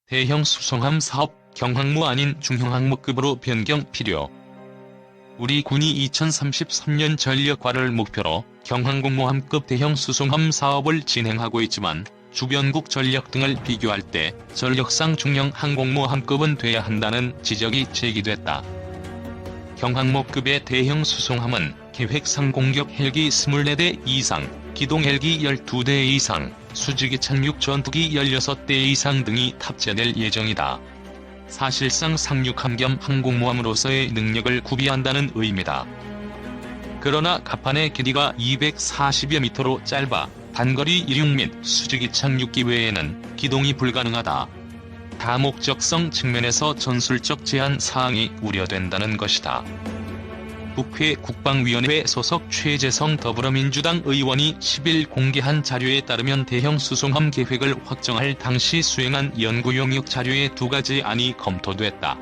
대형 수송함 사업 경항모 아닌 중형항모급으로 변경 필요. 우리 군이 2033년 전력화를 목표로 경항공모함급 대형 수송함 사업을 진행하고 있지만 주변국 전력 등을 비교할 때 전력상 중형 항공모함급은 돼야 한다는 지적이 제기됐다. 경항모급의 대형 수송함은 계획상 공격 헬기 24대 이상, 기동 헬기 12대 이상, 수직이 착륙 전투기 16대 이상 등이 탑재될 예정이다. 사실상 상륙함 겸 항공모함으로서의 능력을 구비한다는 의미다. 그러나 갑판의 길이가 240여 미터로 짧아 단거리 이륙 및 수직이 착륙기 외에는 기동이 불가능하다. 다목적성 측면에서 전술적 제한 사항이 우려된다는 것이다. 국회 국방위원회 소속 최재성 더불어민주당 의원이 10일 공개한 자료에 따르면 대형 수송함 계획을 확정할 당시 수행한 연구 용역 자료의 두 가지 안이 검토됐다.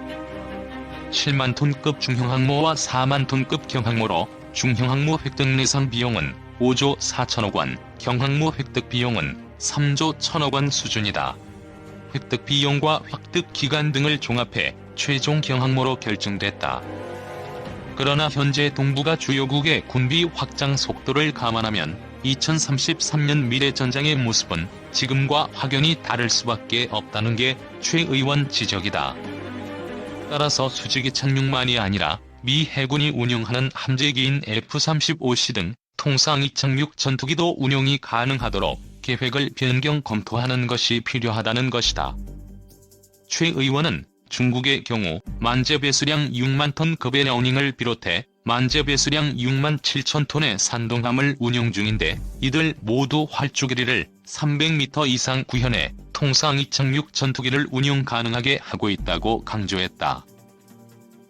7만 톤급 중형항모와 4만 톤급 경항모로 중형항모 획득 예상 비용은 5조 4천억 원, 경항모 획득 비용은 3조 1천억 원 수준이다. 획득 비용과 획득 기간 등을 종합해 최종 경항모로 결정됐다. 그러나 현재 동북아 주요국의 군비 확장 속도를 감안하면 2033년 미래 전장의 모습은 지금과 확연히 다를 수밖에 없다는 게 최 의원 지적이다. 따라서 수직이 착륙만이 아니라 미 해군이 운용하는 함재기인 F-35C 등 통상 이착륙 전투기도 운용이 가능하도록 계획을 변경 검토하는 것이 필요하다는 것이다. 최 의원은 중국의 경우 만재 배수량 6만 톤급의 려닝을 비롯해 만재 배수량 6만 7천 톤의 산동함을 운용 중인데 이들 모두 활주 길이를 300m 이상 구현해 통상 이착륙 전투기를 운용 가능하게 하고 있다고 강조했다.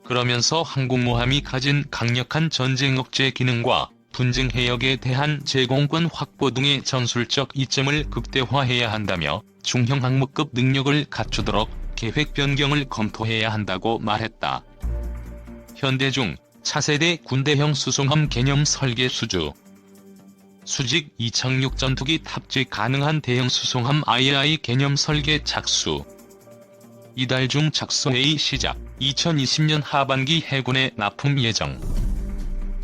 그러면서 항공모함이 가진 강력한 전쟁 억제 기능과 분쟁 해역에 대한 제공권 확보 등의 전술적 이점을 극대화해야 한다며 중형 항모급 능력을 갖추도록 계획 변경을 검토해야 한다고 말했다. 현대중 차세대 군대형 수송함 개념 설계 수주. 수직 이착륙 전투기 탑재 가능한 대형 수송함 IAI 개념 설계 착수. 이달 중 작성회의 시작, 2020년 하반기 해군에 납품 예정.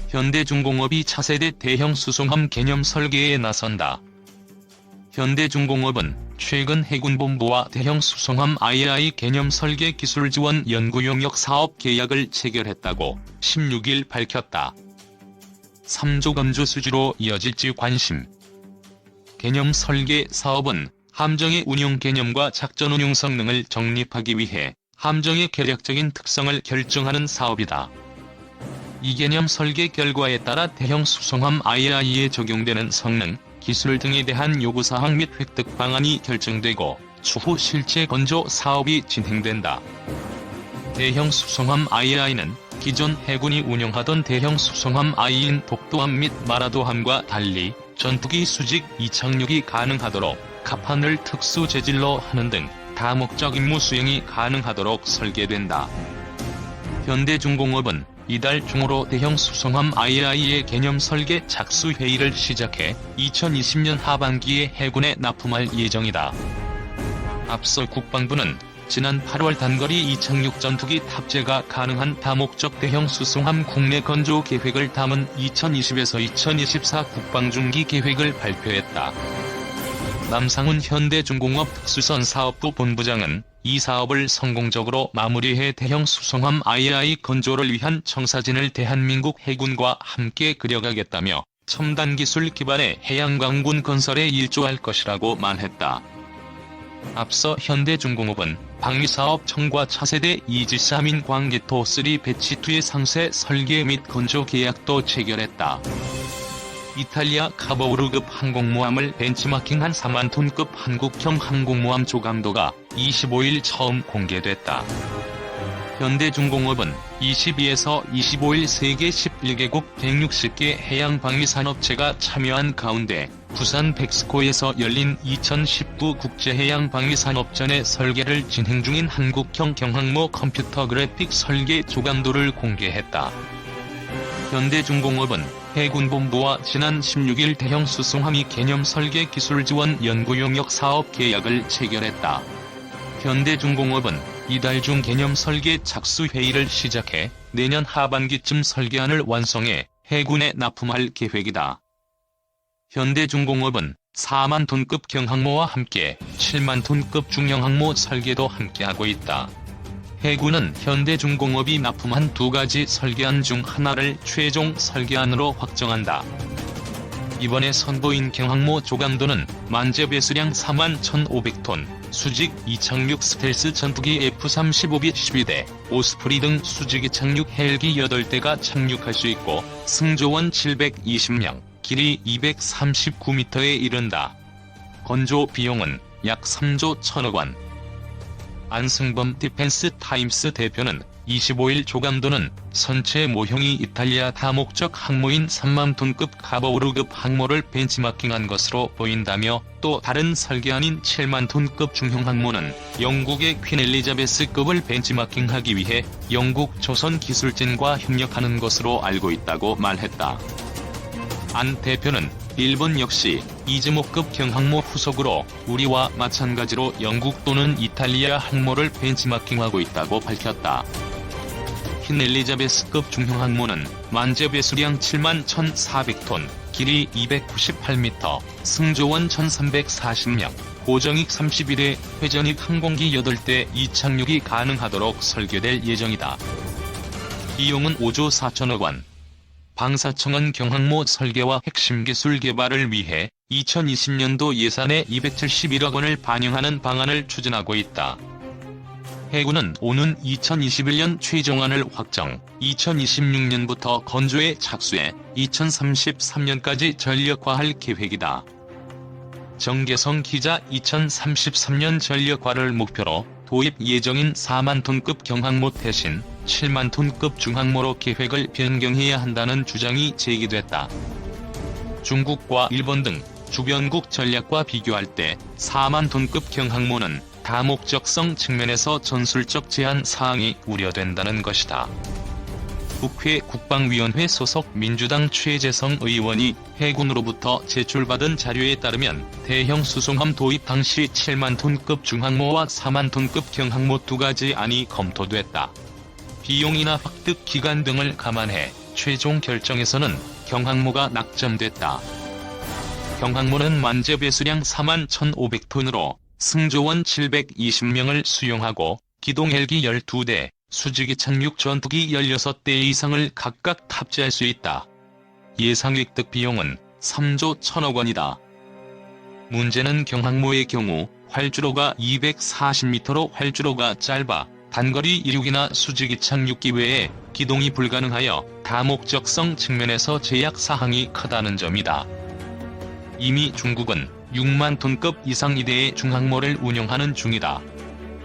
현대중공업이 차세대 대형 수송함 개념 설계에 나선다. 현대중공업은 최근 해군본부와 대형 수송함 IAI 개념 설계 기술 지원 연구 용역 사업 계약을 체결했다고 16일 밝혔다. 3조 건조 수주로 이어질지 관심. 개념 설계 사업은 함정의 운용 개념과 작전 운용 성능을 정립하기 위해 함정의 계략적인 특성을 결정하는 사업이다. 이 개념 설계 결과에 따라 대형 수송함 IAI에 적용되는 성능, 기술 등에 대한 요구사항 및 획득 방안이 결정되고 추후 실제 건조 사업이 진행된다. 대형 수송함 IAI는 기존 해군이 운영하던 대형 수송함 I인 독도함 및 마라도함과 달리 전투기 수직 이착륙이 가능하도록 갑판을 특수 재질로 하는 등 다목적 임무 수행이 가능하도록 설계된다. 현대중공업은 이달 중으로 대형 수송함 IAI의 개념 설계 착수 회의를 시작해 2020년 하반기에 해군에 납품할 예정이다. 앞서 국방부는 지난 8월 단거리 이착륙 전투기 탑재가 가능한 다목적 대형 수송함 국내 건조 계획을 담은 2020에서 2024 국방중기 계획을 발표했다. 남상훈 현대중공업 특수선 사업부 본부장은 이 사업을 성공적으로 마무리해 대형 수송함 IAI 건조를 위한 청사진을 대한민국 해군과 함께 그려가겠다며 첨단 기술 기반의 해양광군 건설에 일조할 것이라고 말했다. 앞서 현대중공업은 방위사업 청과 차세대 이지스 함인 광개토 3 배치2의 상세 설계 및 건조 계약도 체결했다. 이탈리아 카보우르급 항공모함을 벤치마킹한 4만 톤급 한국형 항공모함 조감도가 25일 처음 공개됐다. 현대중공업은 22에서 25일 세계 11개국 160개 해양방위산업체가 참여한 가운데 부산 백스코에서 열린 2019 국제해양방위산업전의 설계를 진행 중인 한국형 경항모 컴퓨터 그래픽 설계 조감도를 공개했다. 현대중공업은 해군본부와 지난 16일 대형 수송함이 개념 설계 기술 지원 연구 용역 사업 계약을 체결했다. 현대중공업은 이달 중 개념 설계 착수 회의를 시작해 내년 하반기쯤 설계안을 완성해 해군에 납품할 계획이다. 현대중공업은 4만 톤급 경항모와 함께 7만 톤급 중형항모 설계도 함께하고 있다. 해군은 현대중공업이 납품한 두 가지 설계안 중 하나를 최종 설계안으로 확정한다. 이번에 선보인 경항모 조감도는 만재 배수량 41,500톤, 수직 이착륙 스텔스 전투기 F-35B 12대, 오스프리 등 수직 이착륙 헬기 8대가 착륙할 수 있고 승조원 720명, 길이 239m에 이른다. 건조 비용은 약 3조 1천억 원. 안승범 디펜스 타임스 대표는 25일 조감도는 선체 모형이 이탈리아 다목적 항모인 3만 톤급 카버우르급 항모를 벤치마킹한 것으로 보인다며 또 다른 설계안인 7만 톤급 중형 항모는 영국의 퀸 엘리자베스급을 벤치마킹하기 위해 영국 조선기술진과 협력하는 것으로 알고 있다고 말했다. 안 대표는 일본 역시 이즈모급 경항모 후속으로 우리와 마찬가지로 영국 또는 이탈리아 항모를 벤치마킹하고 있다고 밝혔다. 퀸 엘리자베스급 중형 항모는 만재 배수량 7만 1,400톤, 길이 298m, 승조원 1,340명, 고정익 31회, 회전익 항공기 8대 이착륙이 가능하도록 설계될 예정이다. 비용은 5조 4천억 원. 방사청은 경항모 설계와 핵심 기술 개발을 위해 2020년도 예산에 271억 원을 반영하는 방안을 추진하고 있다. 해군은 오는 2021년 최종안을 확정, 2026년부터 건조에 착수해 2033년까지 전력화할 계획이다. 정계성 기자 2033년 전력화를 목표로 도입 예정인 4만 톤급 경항모 대신 7만 톤급 중항모로 계획을 변경해야 한다는 주장이 제기됐다. 중국과 일본 등 주변국 전략과 비교할 때 4만 톤급 경항모는 다목적성 측면에서 전술적 제한 사항이 우려된다는 것이다. 국회 국방위원회 소속 민주당 최재성 의원이 해군으로부터 제출받은 자료에 따르면 대형 수송함 도입 당시 7만 톤급 중항모와 4만 톤급 경항모 두 가지 안이 검토됐다. 비용이나 확득 기간 등을 감안해 최종 결정에서는 경항모가 낙점됐다. 경항모는 만재 배수량 4만 1,500톤으로 승조원 720명을 수용하고 기동 헬기 12대, 수직이 착륙 전투기 16대 이상을 각각 탑재할 수 있다. 예상 획득 비용은 3조 1천억 원이다. 문제는 경항모의 경우 활주로가 240m로 활주로가 짧아 단거리 이륙이나 수직이 착륙기 외에 기동이 불가능하여 다목적성 측면에서 제약 사항이 크다는 점이다. 이미 중국은 6만 톤급 이상 2대의 중항모를 운용하는 중이다.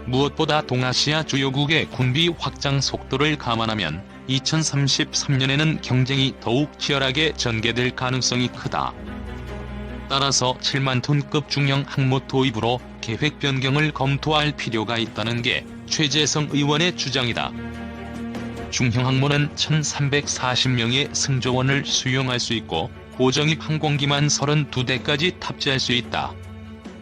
무엇보다 동아시아 주요국의 군비 확장 속도를 감안하면 2033년에는 경쟁이 더욱 치열하게 전개될 가능성이 크다. 따라서 7만 톤급 중형 항모 도입으로 계획 변경을 검토할 필요가 있다는 게 최재성 의원의 주장이다. 중형 항모는 1,340명의 승조원을 수용할 수 있고 고정입 항공기만 32대까지 탑재할 수 있다.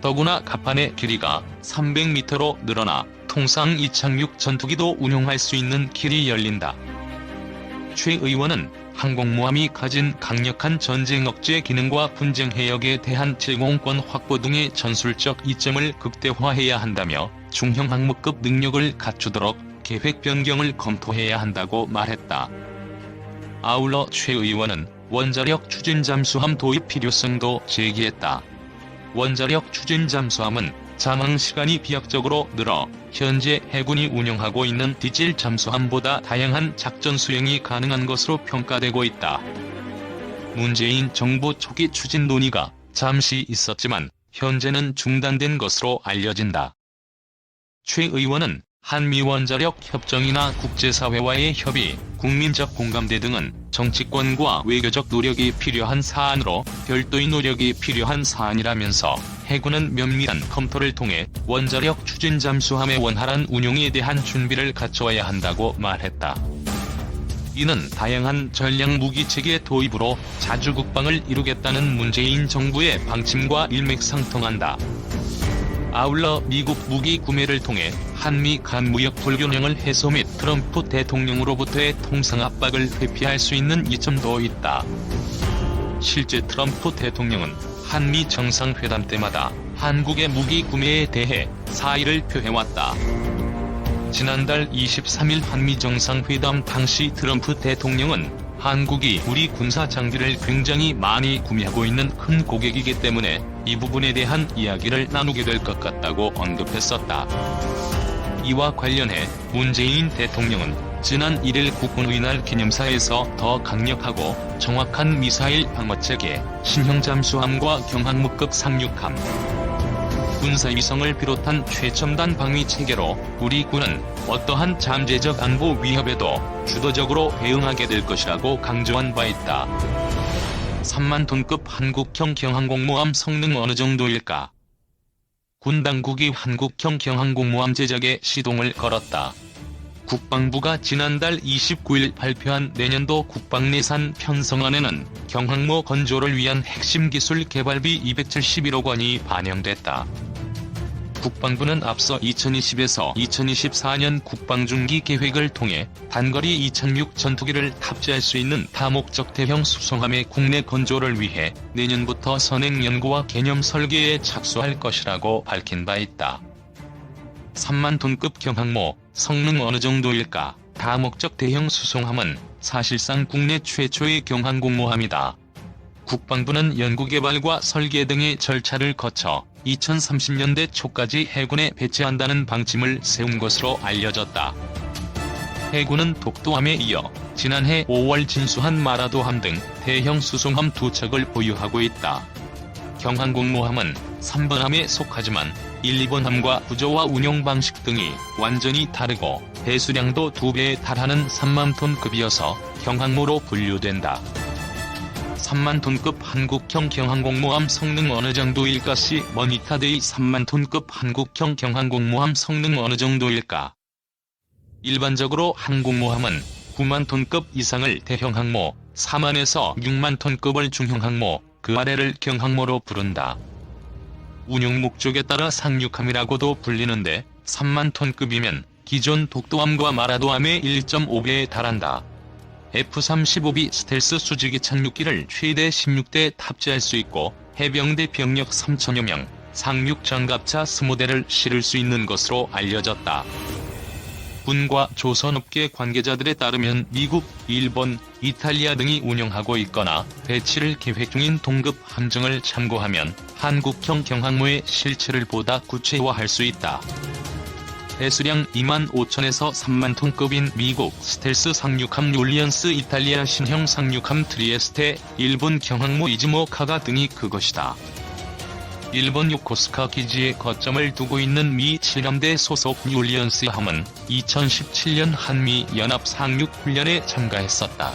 더구나 갑판의 길이가 300m로 늘어나 통상 이착륙 전투기도 운용할 수 있는 길이 열린다. 최 의원은 항공모함이 가진 강력한 전쟁 억제 기능과 분쟁 해역에 대한 제공권 확보 등의 전술적 이점을 극대화해야 한다며 중형 항모급 능력을 갖추도록 계획 변경을 검토해야 한다고 말했다. 아울러 최 의원은 원자력 추진 잠수함 도입 필요성도 제기했다. 원자력 추진 잠수함은 잠항 시간이 비약적으로 늘어 현재 해군이 운영하고 있는 디젤 잠수함보다 다양한 작전 수행이 가능한 것으로 평가되고 있다. 문재인 정부 초기 추진 논의가 잠시 있었지만 현재는 중단된 것으로 알려진다. 최 의원은 한미 원자력 협정이나 국제사회와의 협의, 국민적 공감대 등은 정치권과 외교적 노력이 필요한 사안으로 별도의 노력이 필요한 사안이라면서 해군은 면밀한 검토를 통해 원자력 추진 잠수함의 원활한 운용에 대한 준비를 갖춰야 한다고 말했다. 이는 다양한 전략 무기체계 도입으로 자주국방을 이루겠다는 문재인 정부의 방침과 일맥상통한다. 아울러 미국 무기 구매를 통해 한미 간 무역 불균형을 해소 및 트럼프 대통령으로부터의 통상 압박을 회피할 수 있는 이점도 있다. 실제 트럼프 대통령은 한미 정상회담 때마다 한국의 무기 구매에 대해 사의를 표해왔다. 지난달 23일 한미 정상회담 당시 트럼프 대통령은 한국이 우리 군사 장비를 굉장히 많이 구매하고 있는 큰 고객이기 때문에 이 부분에 대한 이야기를 나누게 될 것 같다고 언급했었다. 이와 관련해 문재인 대통령은 지난 1일 국군의날 기념사에서 더 강력하고 정확한 미사일 방어체계, 신형 잠수함과 경항모급 상륙함, 군사위성을 비롯한 최첨단 방위체계로 우리 군은 어떠한 잠재적 안보 위협에도 주도적으로 대응하게 될 것이라고 강조한 바 있다. 3만 톤급 한국형 경항공모함 성능 어느 정도일까? 군 당국이 한국형 경항공모함 제작에 시동을 걸었다. 국방부가 지난달 29일 발표한 내년도 국방예산 편성안에는 경항모 건조를 위한 핵심 기술 개발비 271억 원이 반영됐다. 국방부는 앞서 2020에서 2024년 국방중기 계획을 통해 단거리 2006 전투기를 탑재할 수 있는 다목적 대형 수송함의 국내 건조를 위해 내년부터 선행 연구와 개념 설계에 착수할 것이라고 밝힌 바 있다. 3만 톤급 경항모, 성능 어느 정도일까? 다목적 대형 수송함은 사실상 국내 최초의 경항공모함이다. 국방부는 연구개발과 설계 등의 절차를 거쳐 2030년대 초까지 해군에 배치한다는 방침을 세운 것으로 알려졌다. 해군은 독도함에 이어 지난해 5월 진수한 마라도함 등 대형 수송함 2척을 보유하고 있다. 경항공모함은 3번함에 속하지만 1, 2번함과 구조와 운용 방식 등이 완전히 다르고 배수량도 2배에 달하는 3만 톤급이어서 경항모로 분류된다. 3만 톤급 한국형 경항공모함 성능 어느 정도일까? 시 머니타데이 3만 톤급 한국형 경항공모함 성능 어느 정도일까? 일반적으로 항공모함은 9만 톤급 이상을 대형항모, 4만에서 6만 톤급을 중형항모, 그 아래를 경항모로 부른다. 운용 목적에 따라 상륙함이라고도 불리는데 3만 톤급이면 기존 독도함과 마라도함의 1.5배에 달한다. F-35B 스텔스 수직이 착륙기를 최대 16대 탑재할 수 있고 해병대 병력 3천여 명, 상륙 장갑차 20대를 실을 수 있는 것으로 알려졌다. 군과 조선업계 관계자들에 따르면 미국, 일본, 이탈리아 등이 운영하고 있거나 배치를 계획 중인 동급 함정을 참고하면 한국형 경항모의 실체를 보다 구체화할 수 있다. 배수량 2만 5천에서 3만 톤급인 미국 스텔스 상륙함 율리언스, 이탈리아 신형 상륙함 트리에스테, 일본 경항모 이즈모카가 등이 그것이다. 일본 요코스카 기지에 거점을 두고 있는 미 7함대 소속 율리언스함은 2017년 한미 연합 상륙 훈련에 참가했었다.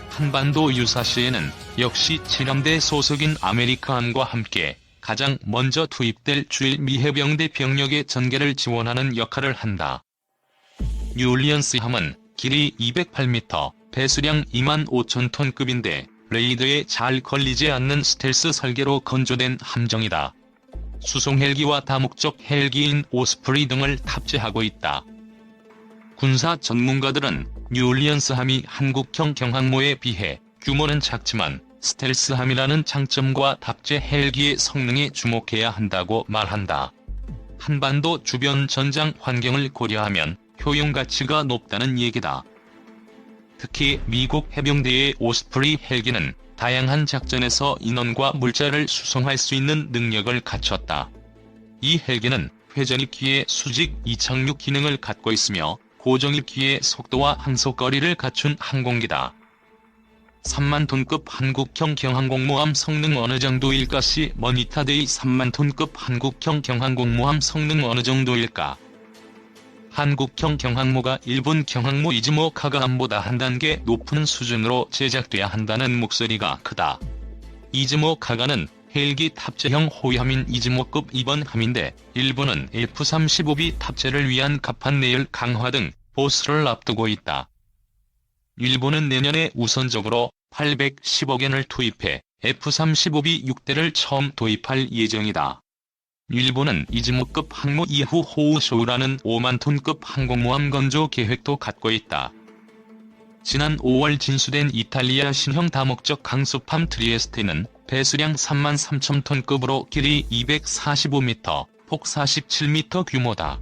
한반도 유사시에는 역시 7함대 소속인 아메리카함과 함께 가장 먼저 투입될 주일 미 해병대 병력의 전개를 지원하는 역할을 한다. 율리언스함은 길이 208m, 배수량 2만 5천 톤급인데 레이더에 잘 걸리지 않는 스텔스 설계로 건조된 함정이다. 수송 헬기와 다목적 헬기인 오스프리 등을 탑재하고 있다. 군사 전문가들은 율리언스함이 한국형 경항모에 비해 규모는 작지만 스텔스함이라는 장점과 탑재 헬기의 성능에 주목해야 한다고 말한다. 한반도 주변 전장 환경을 고려하면 효용 가치가 높다는 얘기다. 특히 미국 해병대의 오스프리 헬기는 다양한 작전에서 인원과 물자를 수송할 수 있는 능력을 갖췄다. 이 헬기는 회전입기의 수직 이착륙 기능을 갖고 있으며 고정입기의 속도와 항속거리를 갖춘 항공기다. 3만 톤급 한국형 경항공모함 성능 어느 정도일까? 시 머니타데이 3만 톤급 한국형 경항공모함 성능 어느 정도일까? 한국형 경항모가 일본 경항모 이즈모카가함보다 한 단계 높은 수준으로 제작돼야 한다는 목소리가 크다. 이즈모카가는 헬기 탑재형 호위함인 이즈모급 2번 함인데 일본은 F-35B 탑재를 위한 갑판 내열 강화 등 보수를 앞두고 있다. 일본은 내년에 우선적으로 810억 엔을 투입해 F-35B 6대를 처음 도입할 예정이다. 일본은 이즈모급 항모 이후 호우쇼우라는 5만 톤급 항공모함 건조 계획도 갖고 있다. 지난 5월 진수된 이탈리아 신형 다목적 강수함 트리에스테는 배수량 3만 3천 톤급으로 길이 245m, 폭 47m 규모다.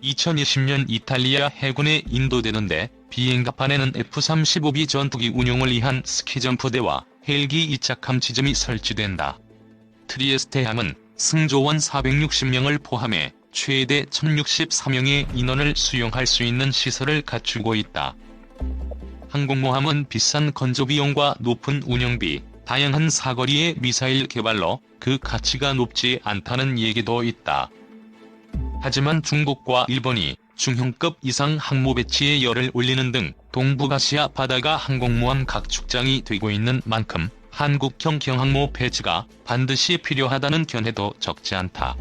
2020년 이탈리아 해군에 인도되는데 비행갑판에는 F-35B 전투기 운용을 위한 스키점프대와 헬기 이착함 지점이 설치된다. 트리에스테 함은 승조원 460명을 포함해 최대 1064명의 인원을 수용할 수 있는 시설을 갖추고 있다. 항공모함은 비싼 건조비용과 높은 운영비, 다양한 사거리의 미사일 개발로 그 가치가 높지 않다는 얘기도 있다. 하지만 중국과 일본이 중형급 이상 항모 배치에 열을 올리는 등 동북아시아 바다가 항공모함 각축장이 되고 있는 만큼 한국형 경항모 배치가 반드시 필요하다는 견해도 적지 않다.